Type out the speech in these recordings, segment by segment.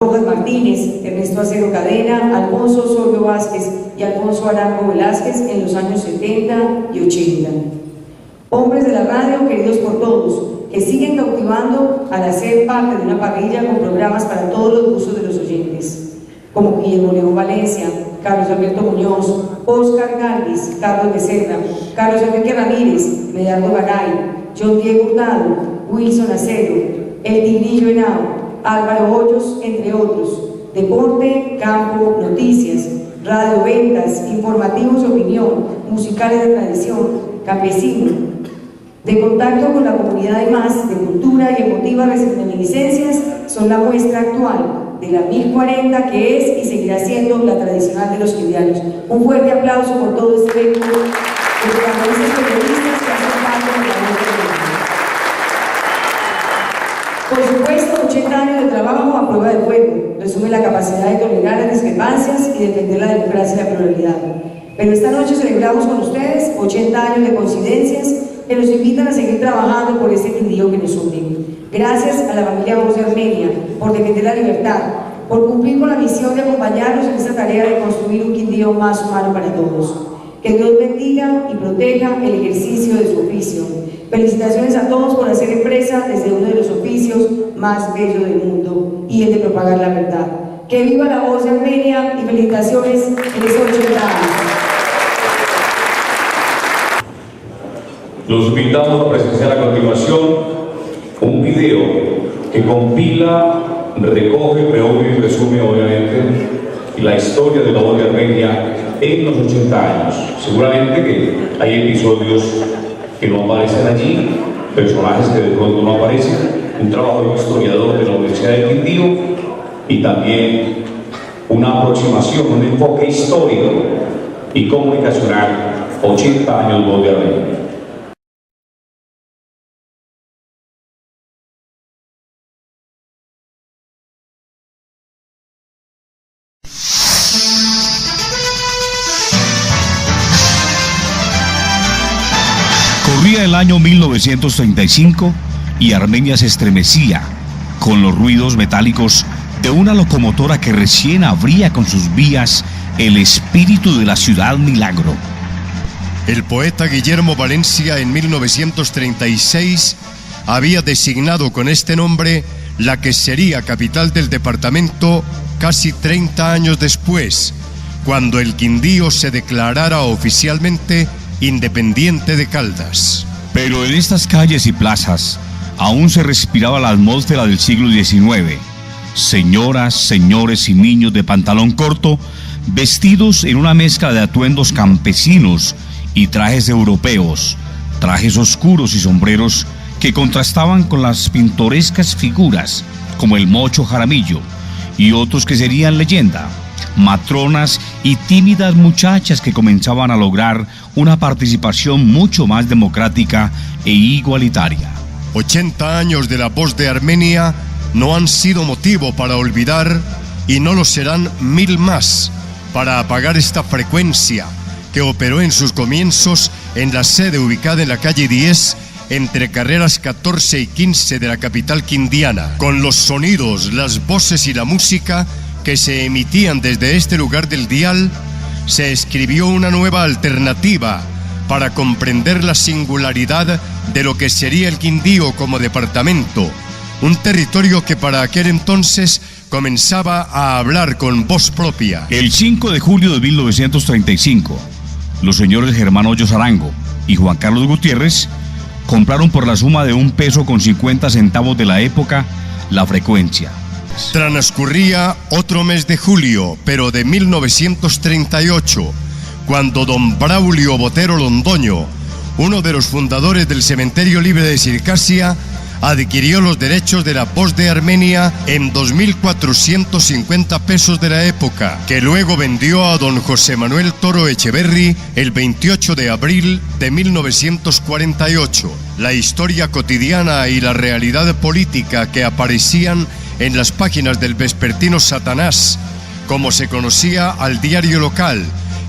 Rojas Martínez, Ernesto Acero Cadena, Alfonso Osorio Vázquez y Alfonso Arango Velázquez en los años 70 y 80. Hombres de la radio queridos por todos, que siguen cautivando al hacer parte de una parrilla con programas para todos los gustos de los oyentes, como Guillermo León Valencia, Carlos Alberto Muñoz, Oscar Gálvez, Carlos Becerra, Carlos Enrique Ramírez, Medardo Garay, John Diego Hurtado, Wilson Acero, El Tigrillo Henao, Álvaro Hoyos, entre otros. Deporte, campo, noticias, radio, ventas, informativos, opinión, musicales de tradición, campesino, de contacto con la comunidad, además de cultura y emotivas reminiscencias, son la muestra actual de la 1040 que es y seguirá siendo la tradicional de los quindianos. Un fuerte aplauso por todo este evento de protagonistas periodistas que hacen parte de la nuestra comunidad. Por supuesto, 80 años de trabajo a prueba de fuego, resume la capacidad de tolerar las discrepancias y defender la democracia y la pluralidad. Pero esta noche celebramos con ustedes 80 años de coincidencias que nos invitan a seguir trabajando por este Quindío que nos une. Gracias a la familia Voz de Armenia por defender la libertad, por cumplir con la misión de acompañarnos en esta tarea de construir un Quindío más humano para todos. Que Dios bendiga y proteja el ejercicio de su oficio. Felicitaciones a todos por hacer empresa desde uno de los oficios más bellos del mundo y el de propagar la verdad. Que viva la Voz de Armenia y felicitaciones en esos 80 años. Los invitamos a presenciar a continuación un video que compila, recoge, reúne y resume obviamente la historia de la Voz de Armenia en los 80 años. Seguramente que hay episodios que no aparecen allí, personajes que de pronto no aparecen, un trabajo de un historiador de la Universidad de Quindío y también una aproximación, un enfoque histórico y comunicacional, 80 años Voz de Armenia. Corría el año 1935 y Armenia se estremecía con los ruidos metálicos de una locomotora que recién abría con sus vías el espíritu de la ciudad milagro. El poeta Guillermo Valencia en 1936 había designado con este nombre la que sería capital del departamento casi 30 años después, cuando el Quindío se declarara oficialmente independiente de Caldas. Pero en estas calles y plazas aún se respiraba la atmósfera del siglo XIX. Señoras, señores y niños de pantalón corto, vestidos en una mezcla de atuendos campesinos y trajes europeos, trajes oscuros y sombreros que contrastaban con las pintorescas figuras como el Mocho Jaramillo y otros que serían leyenda, matronas y tímidas muchachas que comenzaban a lograr una participación mucho más democrática e igualitaria. 80 años de la Voz de Armenia no han sido motivo para olvidar y no lo serán 1000 más para apagar esta frecuencia que operó en sus comienzos en la sede ubicada en la calle 10 entre carreras 14 y 15 de la capital quindiana, con los sonidos, las voces y la música que se emitían desde este lugar del dial. Se escribió una nueva alternativa para comprender la singularidad de lo que sería el Quindío como departamento, un territorio que para aquel entonces comenzaba a hablar con voz propia. El 5 de julio de 1935, los señores Germán Hoyos Arango y Juan Carlos Gutiérrez compraron por la suma de $1.50 de la época la frecuencia. Transcurría otro mes de julio, pero de 1938, cuando don Braulio Botero Londoño, uno de los fundadores del Cementerio Libre de Circasia, adquirió los derechos de la Voz de Armenia en 2.450 pesos de la época, que luego vendió a don José Manuel Toro Echeverri el 28 de abril de 1948. La historia cotidiana y la realidad política que aparecían en las páginas del vespertino Satanás, como se conocía al diario local,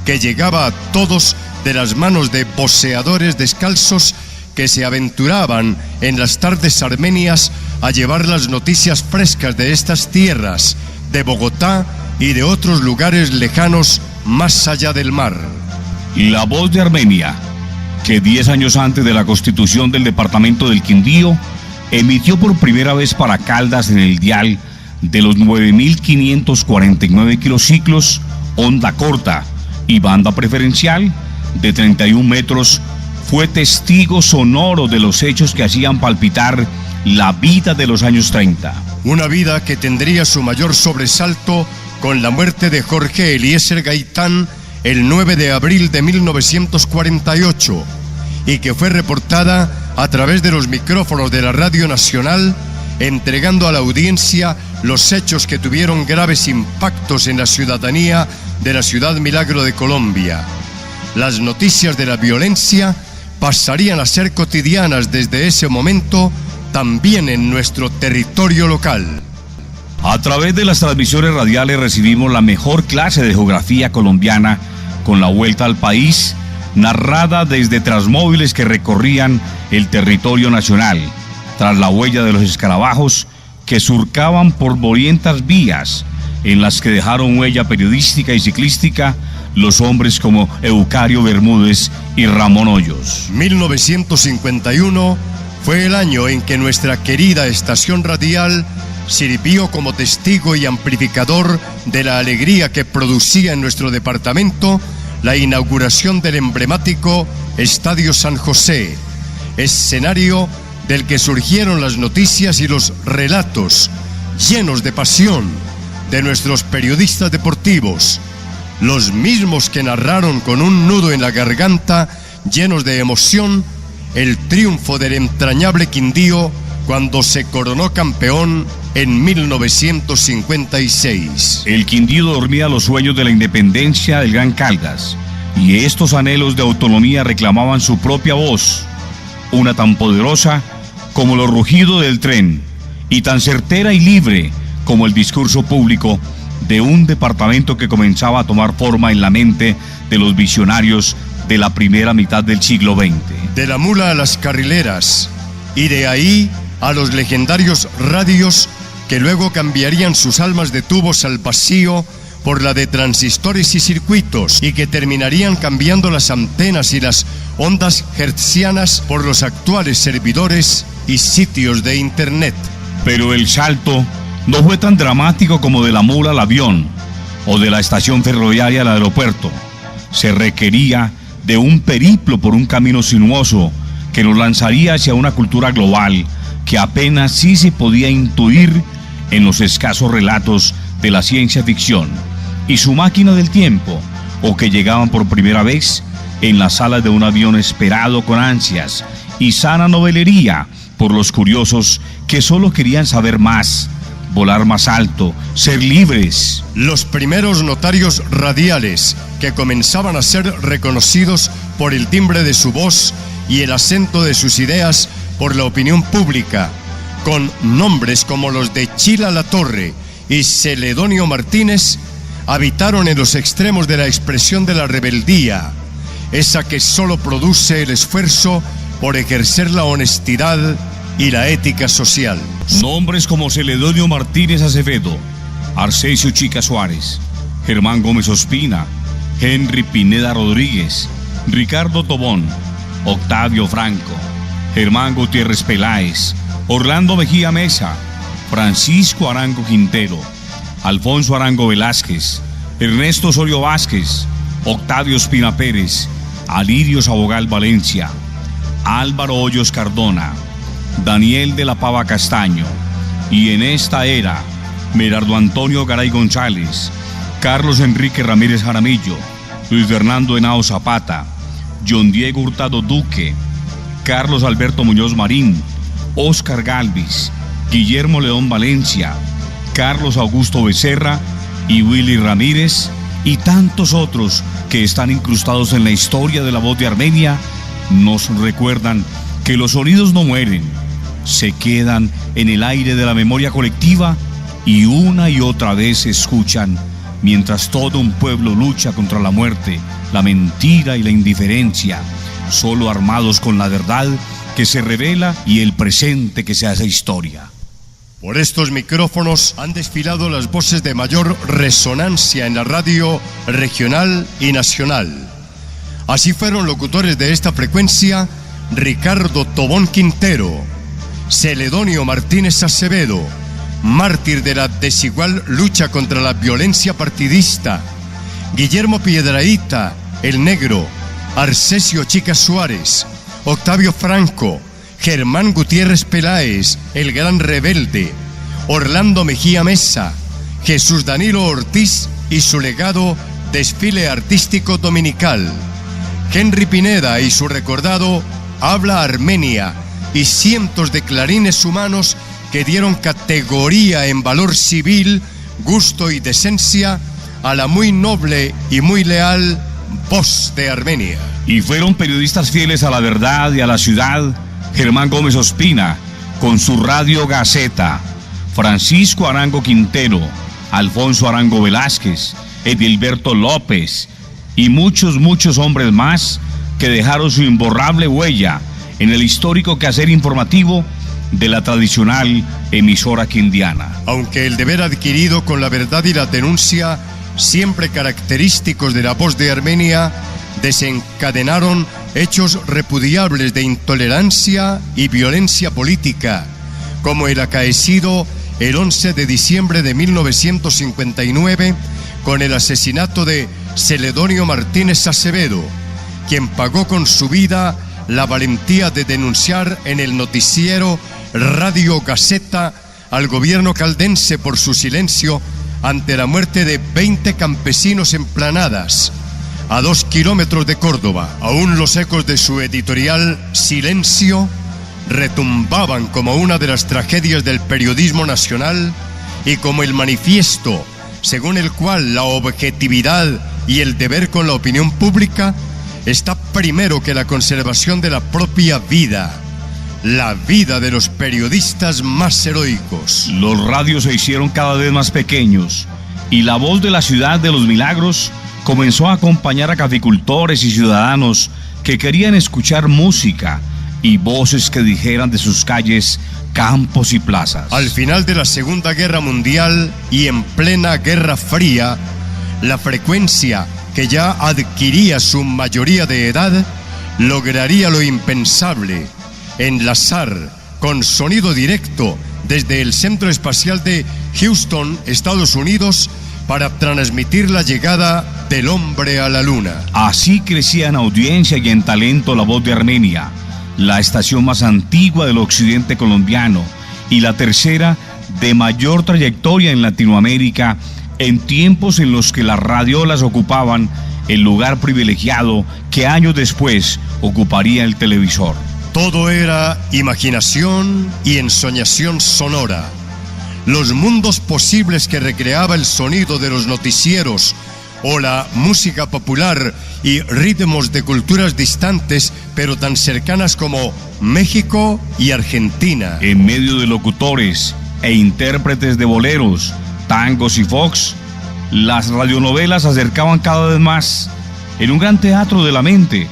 que llegaba a todos de las manos de voceadores descalzos que se aventuraban en las tardes armenias a llevar las noticias frescas de estas tierras, de Bogotá y de otros lugares lejanos más allá del mar. La Voz de Armenia, que 10 años antes de la constitución del departamento del Quindío, emitió por primera vez para Caldas en el dial de los 9.549 kilociclos, onda corta y banda preferencial de 31 metros, fue testigo sonoro de los hechos que hacían palpitar la vida de los años 30. Una vida que tendría su mayor sobresalto con la muerte de Jorge Eliezer Gaitán el 9 de abril de 1948 y que fue reportada a través de los micrófonos de la Radio Nacional, entregando a la audiencia los hechos que tuvieron graves impactos en la ciudadanía de la Ciudad Milagro de Colombia. Las noticias de la violencia pasarían a ser cotidianas desde ese momento también en nuestro territorio local. A través de las transmisiones radiales recibimos la mejor clase de geografía colombiana con la vuelta al país, narrada desde transmóviles que recorrían el territorio nacional, tras la huella de los escarabajos que surcaban por polvorientas vías en las que dejaron huella periodística y ciclística los hombres como Eucario Bermúdez y Ramón Hoyos. 1951 fue el año en que nuestra querida estación radial sirvió como testigo y amplificador de la alegría que producía en nuestro departamento la inauguración del emblemático Estadio San José, escenario del que surgieron las noticias y los relatos llenos de pasión de nuestros periodistas deportivos, los mismos que narraron con un nudo en la garganta, llenos de emoción, el triunfo del entrañable Quindío cuando se coronó campeón en 1956. El Quindío dormía los sueños de la independencia del Gran Caldas, y estos anhelos de autonomía reclamaban su propia voz, una tan poderosa como los rugidos del tren, y tan certera y libre como el discurso público de un departamento que comenzaba a tomar forma en la mente de los visionarios de la primera mitad del siglo XX. De la mula a las carrileras, y de ahí a los legendarios radios que luego cambiarían sus almas de tubos al vacío por la de transistores y circuitos, y que terminarían cambiando las antenas y las ondas hertzianas por los actuales servidores y sitios de internet. Pero el salto no fue tan dramático como de la mula al avión o de la estación ferroviaria al aeropuerto. Se requería de un periplo por un camino sinuoso que nos lanzaría hacia una cultura global que apenas sí se podía intuir en los escasos relatos de la ciencia ficción y su máquina del tiempo, o que llegaban por primera vez en las salas de un avión esperado con ansias y sana novelería por los curiosos que solo querían saber más, volar más alto, ser libres. Los primeros notarios radiales que comenzaban a ser reconocidos por el timbre de su voz y el acento de sus ideas por la opinión pública, con nombres como los de Chila Latorre y Celedonio Martínez, habitaron en los extremos de la expresión de la rebeldía, esa que solo produce el esfuerzo por ejercer la honestidad y la ética social. Nombres como Celedonio Martínez Acevedo, Arcesio Chica Suárez, Germán Gómez Ospina, Henry Pineda Rodríguez, Ricardo Tobón, Octavio Franco, Germán Gutiérrez Peláez, Orlando Mejía Mesa, Francisco Arango Quintero, Alfonso Arango Velázquez, Ernesto Osorio Vázquez, Octavio Espina Pérez, Alirio Sabogal Valencia, Álvaro Hoyos Cardona, Daniel de la Pava Castaño, y en esta era, Merardo Antonio Garay González, Carlos Enrique Ramírez Jaramillo, Luis Fernando Henao Zapata, John Diego Hurtado Duque, Carlos Alberto Muñoz Marín, Óscar Galvis, Guillermo León Valencia, Carlos Augusto Becerra y Willy Ramírez, y tantos otros que están incrustados en la historia de la Voz de Armenia, nos recuerdan que los sonidos no mueren, se quedan en el aire de la memoria colectiva y una y otra vez se escuchan mientras todo un pueblo lucha contra la muerte, la mentira y la indiferencia, solo armados con la verdad que se revela y el presente que se hace historia. Por estos micrófonos han desfilado las voces de mayor resonancia en la radio regional y nacional. Así fueron locutores de esta frecuencia Ricardo Tobón Quintero, Celedonio Martínez Acevedo, mártir de la desigual lucha contra la violencia partidista, Guillermo Piedrahíta, el Negro, Arcesio Chica Suárez, Octavio Franco, Germán Gutiérrez Peláez, el Gran Rebelde, Orlando Mejía Mesa, Jesús Danilo Ortiz y su legado Desfile Artístico Dominical, Henry Pineda y su recordado Habla Armenia, y cientos de clarines humanos que dieron categoría en valor civil, gusto y decencia a la muy noble y muy leal Voz de Armenia. Y fueron periodistas fieles a la verdad y a la ciudad: Germán Gómez Ospina, con su Radio Gaceta, Francisco Arango Quintero, Alfonso Arango Velázquez, Edilberto López y muchos hombres más que dejaron su imborrable huella en el histórico quehacer informativo de la tradicional emisora quindiana. Aunque el deber adquirido con la verdad y la denuncia, siempre característicos de la Voz de Armenia, desencadenaron hechos repudiables de intolerancia y violencia política, como el acaecido el 11 de diciembre de 1959 con el asesinato de Celedonio Martínez Acevedo, quien pagó con su vida la valentía de denunciar en el noticiero Radio Gaceta al gobierno caldense por su silencio ante la muerte de 20 campesinos en Planadas, a 2 kilómetros de Córdoba. Aún los ecos de su editorial Silencio retumbaban como una de las tragedias del periodismo nacional y como el manifiesto según el cual la objetividad y el deber con la opinión pública está primero que la conservación de la propia vida, la vida de los periodistas más heroicos. Los radios se hicieron cada vez más pequeños y la voz de la ciudad de los milagros comenzó a acompañar a caficultores y ciudadanos que querían escuchar música y voces que dijeran de sus calles, campos y plazas. Al final de la Segunda Guerra Mundial y en plena Guerra Fría, la frecuencia, que ya adquiría su mayoría de edad, lograría lo impensable: enlazar con sonido directo desde el Centro Espacial de Houston, Estados Unidos, para transmitir la llegada del hombre a la luna. Así crecía en audiencia y en talento la Voz de Armenia, la estación más antigua del occidente colombiano y la tercera de mayor trayectoria en Latinoamérica, en tiempos en los que las radiolas ocupaban el lugar privilegiado que años después ocuparía el televisor. Todo era imaginación y ensoñación sonora. Los mundos posibles que recreaba el sonido de los noticieros o la música popular y ritmos de culturas distantes pero tan cercanas como México y Argentina. En medio de locutores e intérpretes de boleros, tangos y fox, las radionovelas acercaban cada vez más en un gran teatro de la mente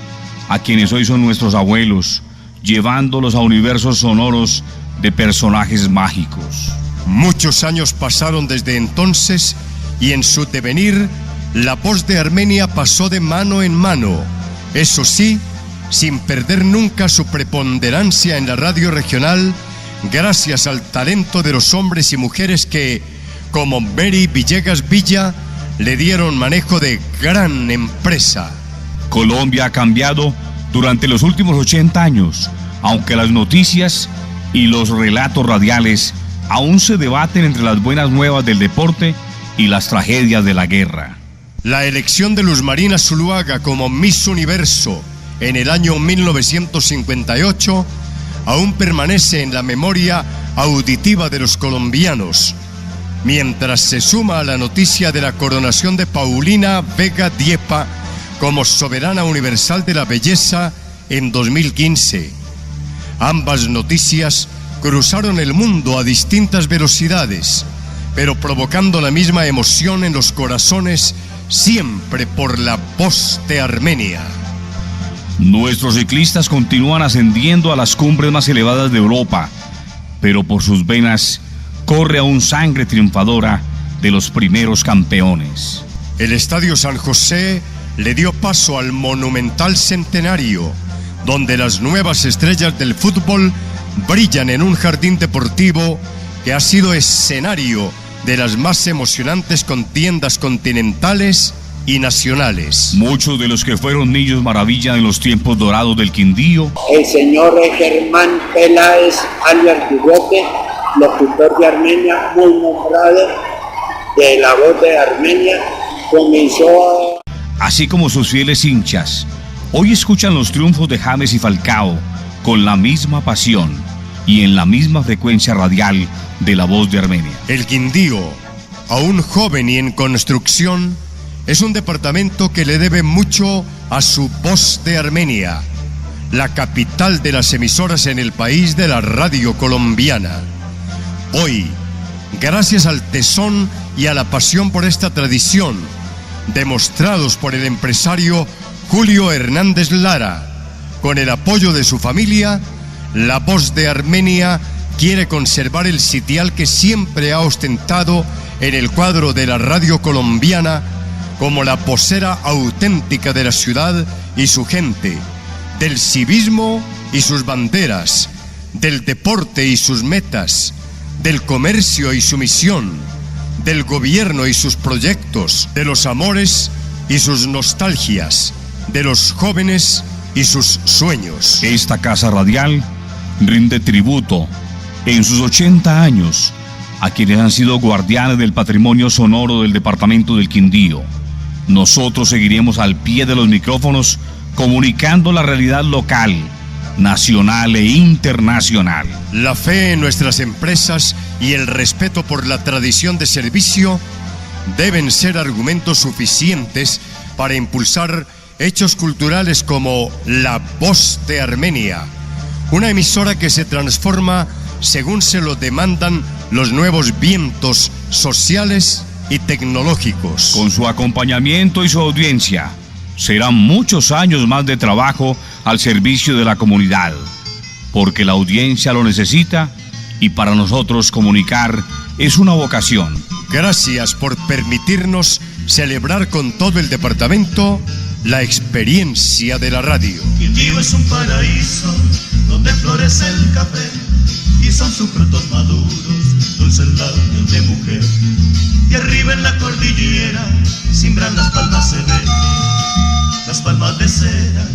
a quienes hoy son nuestros abuelos, llevándolos a universos sonoros de personajes mágicos. Muchos años pasaron desde entonces y en su devenir la Voz de Armenia pasó de mano en mano, eso sí, sin perder nunca su preponderancia en la radio regional, gracias al talento de los hombres y mujeres que, como Mary Villegas Villa, le dieron manejo de gran empresa. Colombia ha cambiado durante los últimos 80 años, aunque las noticias y los relatos radiales aún se debaten entre las buenas nuevas del deporte y las tragedias de la guerra. La elección de Luz Marina Zuluaga como Miss Universo en el año 1958 aún permanece en la memoria auditiva de los colombianos, mientras se suma a la noticia de la coronación de Paulina Vega Diepa como soberana universal de la belleza en 2015. Ambas noticias cruzaron el mundo a distintas velocidades, pero provocando la misma emoción en los corazones, siempre por la Voz de Armenia. Nuestros ciclistas continúan ascendiendo a las cumbres más elevadas de Europa, pero por sus venas corre aún sangre triunfadora de los primeros campeones. El Estadio San José le dio paso al monumental centenario, donde las nuevas estrellas del fútbol brillan en un jardín deportivo que ha sido escenario de las más emocionantes contiendas continentales y nacionales. Muchos de los que fueron niños maravilla en los tiempos dorados del Quindío. El señor Germán Peláez alias Dugote, locutor de Armenia, muy nombrado de La Voz de Armenia, comenzó así como sus fieles hinchas, hoy escuchan los triunfos de James y Falcao con la misma pasión y en la misma frecuencia radial de La Voz de Armenia. El Quindío, aún joven y en construcción, es un departamento que le debe mucho a su Voz de Armenia, la capital de las emisoras en el país de la radio colombiana. Hoy, gracias al tesón y a la pasión por esta tradición, demostrados por el empresario Julio Hernández Lara, con el apoyo de su familia, La Voz de Armenia quiere conservar el sitial que siempre ha ostentado en el cuadro de la radio colombiana como la vocera auténtica de la ciudad y su gente, del civismo y sus banderas, del deporte y sus metas, del comercio y su misión, del gobierno y sus proyectos, de los amores y sus nostalgias, de los jóvenes y sus sueños. Esta casa radial rinde tributo en sus 80 años a quienes han sido guardianes del patrimonio sonoro del departamento del Quindío. Nosotros seguiremos al pie de los micrófonos comunicando la realidad local, nacional e internacional. La fe en nuestras empresas y el respeto por la tradición de servicio deben ser argumentos suficientes para impulsar hechos culturales como La Voz de Armenia, una emisora que se transforma según se lo demandan los nuevos vientos sociales y tecnológicos. Con su acompañamiento y su audiencia, serán muchos años más de trabajo al servicio de la comunidad, porque la audiencia lo necesita y para nosotros comunicar es una vocación. Gracias por permitirnos celebrar con todo el departamento la experiencia de la radio. Quindío es un paraíso donde florece el café y son sus frutos maduros, dulces labios de mujer. Y arriba en la cordillera simbran las palmas, se ven las palmas de cera.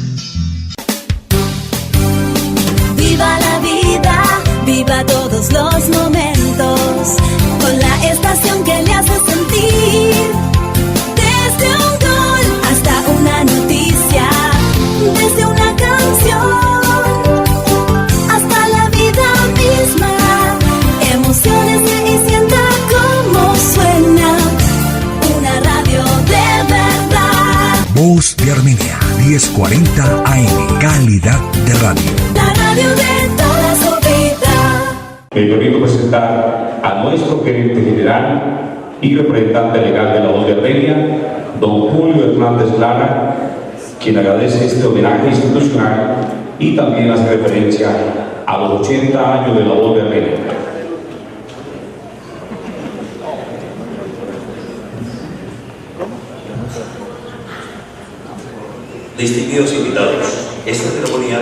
Viva la vida, viva todos los momentos, con la estación que le hace sentir. Desde un gol hasta una noticia, desde una canción hasta la vida misma. Emociones y sienta cómo suena una radio de verdad. Voz de Armenia, 1040 AM, calidad de radio. La radio de toda su vida. Me permito presentar a nuestro gerente general y representante legal de La Voz de Armenia, don Julio Hernández Lara, quien agradece este homenaje institucional y también hace referencia a los 80 años de La Voz de Armenia. Distinguidos invitados, esta ceremonia,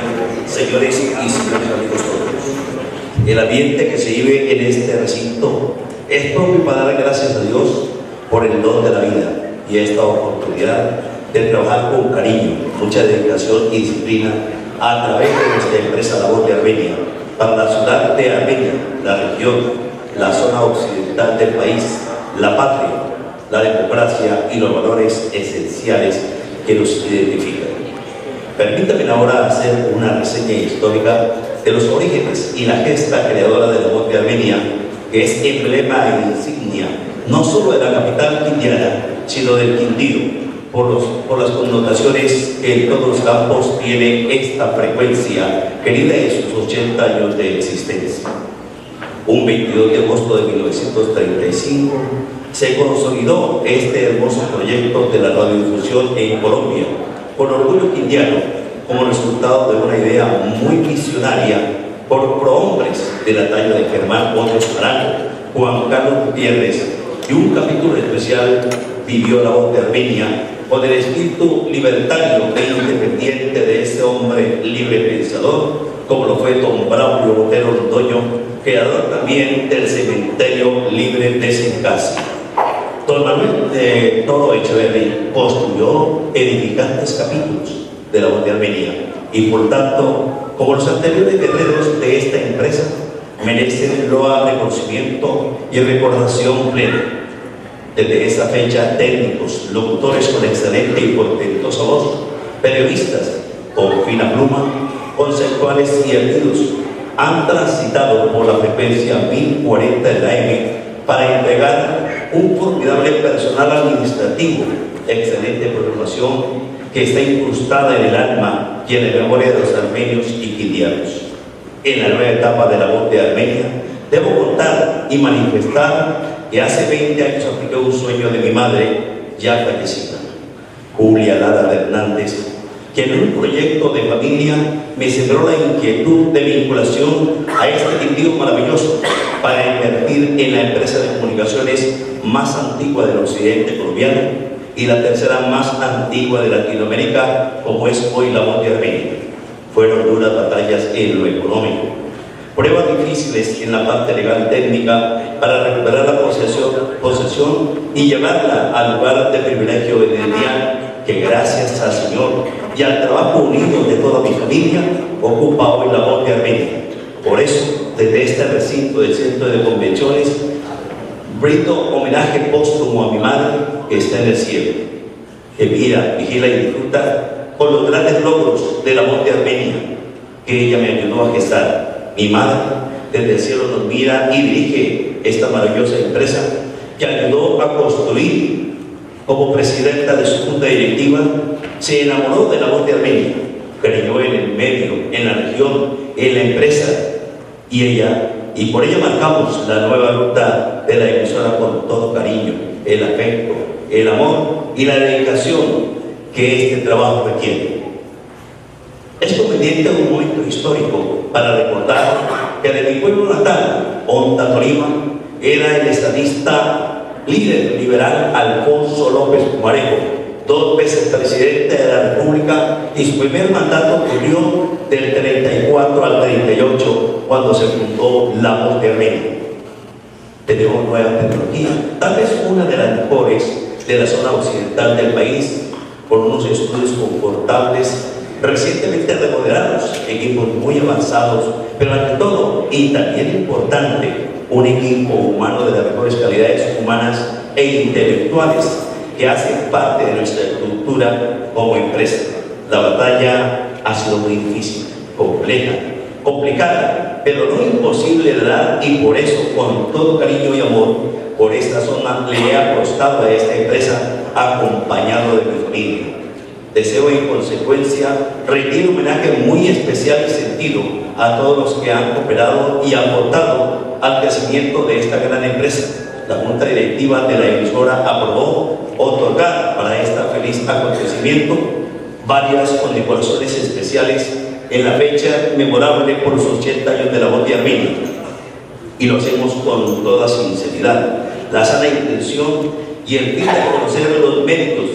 señores y señores amigos todos, el ambiente que se vive en este recinto es propio para dar gracias a Dios por el don de la vida y esta oportunidad de trabajar con cariño, mucha dedicación y disciplina a través de nuestra empresa La Voz de Armenia para la ciudad de Armenia, la región, la zona occidental del país, la patria, la democracia y los valores esenciales que nos identifican. Permítanme ahora hacer una reseña histórica de los orígenes y la gesta creadora de La Voz de Armenia, que es emblema e insignia no solo de la capital quindiana, sino del Quindío, por las connotaciones que en todos los campos tiene esta frecuencia querida en sus 80 años de existencia. Un 22 de agosto de 1935 se consolidó este hermoso proyecto de la radiodifusión en Colombia, con orgullo quindiano, como resultado de una idea muy visionaria por prohombres de la talla de Germán Otros Arango, Juan Carlos Gutiérrez, y un capítulo especial vivió la voz de Armenia con el espíritu libertario e independiente de este hombre libre pensador, como lo fue don Braulio Botero Londoño, creador también del cementerio libre de Sincasi. Don Manuel de Toro Echeverri construyó edificantes capítulos de la voz de Armenia y por tanto, como los anteriores guerreros de esta empresa, merecen loa, reconocimiento y recordación plena. Desde esa fecha, técnicos, locutores con excelente y portentosa voz, periodistas con fina pluma, conceptuales y erguidos, han transitado por la frecuencia 1040 de la M para entregar un formidable personal administrativo, excelente programación que está incrustada en el alma y en la memoria de los armenios y quindianos. En la nueva etapa de la voz de Armenia, debo contar y manifestar que hace 20 años apliqué un sueño de mi madre, ya fallecida, Julia Lara Hernández, que en un proyecto de familia me sembró la inquietud de vinculación a este quindío maravilloso para invertir en la empresa de comunicaciones más antigua del occidente colombiano y la tercera más antigua de Latinoamérica, como es hoy la voz de Armenia. Fueron duras batallas en lo económico, pruebas difíciles en la parte legal técnica para recuperar la posesión y llevarla al lugar de privilegio evidencial que gracias al Señor y al trabajo unido de toda mi familia ocupa hoy la voz de Armenia. Por eso, desde este recinto del Centro de Convenciones, brindo homenaje póstumo a mi madre que está en el cielo, que mira, vigila y disfruta con los grandes logros de la voz de Armenia que ella me ayudó a gestar. Mi madre desde el cielo nos mira y dirige esta maravillosa empresa que ayudó a construir. Como presidenta de su junta directiva, se enamoró de la voz de Armenia, creyó en el medio, en la región, en la empresa, y por ella marcamos la nueva ruta de la emisora con todo cariño, el afecto, el amor y la dedicación que este trabajo requiere. Es conveniente un momento histórico para recordar que de mi pueblo natal, Honda, Tolima, era el estadista líder liberal Alfonso López Pumarejo, 2 veces presidente de la República, y su primer mandato ocurrió del 34 al 38, cuando se fundó la voz de Armenia. Tenemos nueva tecnología, tal vez una de las mejores de la zona occidental del país, con unos estudios confortables, recientemente remodelados, equipos muy avanzados, pero ante todo, y también importante, un equipo humano de las mejores calidades humanas e intelectuales que hacen parte de nuestra estructura como empresa. La batalla ha sido muy difícil, compleja, complicada, pero no imposible de dar, y por eso, con todo cariño y amor, por esta zona le he apostado a esta empresa acompañado de mi familia. Deseo en consecuencia rendir un homenaje muy especial y sentido a todos los que han cooperado y aportado al crecimiento de esta gran empresa. La Junta Directiva de la emisora aprobó otorgar para este feliz acontecimiento varias condecoraciones especiales en la fecha memorable por los 80 años de la voz de Armenia. Y lo hacemos con toda sinceridad, la sana intención y el fin de conocer los méritos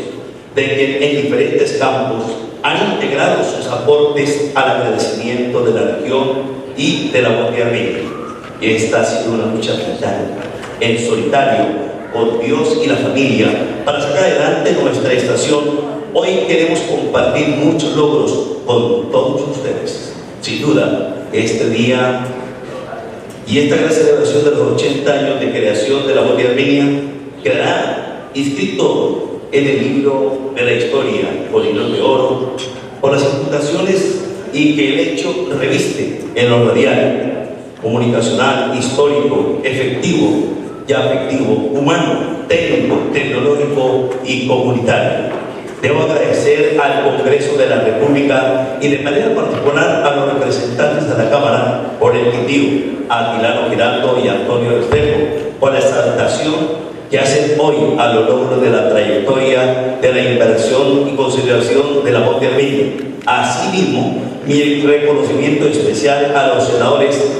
de quienes en diferentes campos han integrado sus aportes al agradecimiento de la región y de la voz de Armenia. Y esta ha sido una lucha vital, en solitario, con Dios y la familia, para sacar adelante nuestra estación. Hoy queremos compartir muchos logros con todos ustedes. Sin duda, este día y esta gran celebración de los 80 años de creación de la voz de Armenia quedará inscrito en el libro de la historia con hilos de oro, por las imputaciones y que el hecho reviste en lo radial, comunicacional, histórico, efectivo y afectivo, humano, técnico, tecnológico y comunitario. Debo agradecer al Congreso de la República y de manera particular a los representantes de la Cámara por el quindío, a Tilano Giraldo y Antonio Restrepo, por la exaltación que hacen hoy a lo largo de la trayectoria de la inversión y consideración de la voz de Armenia. Asimismo, mi reconocimiento especial a los senadores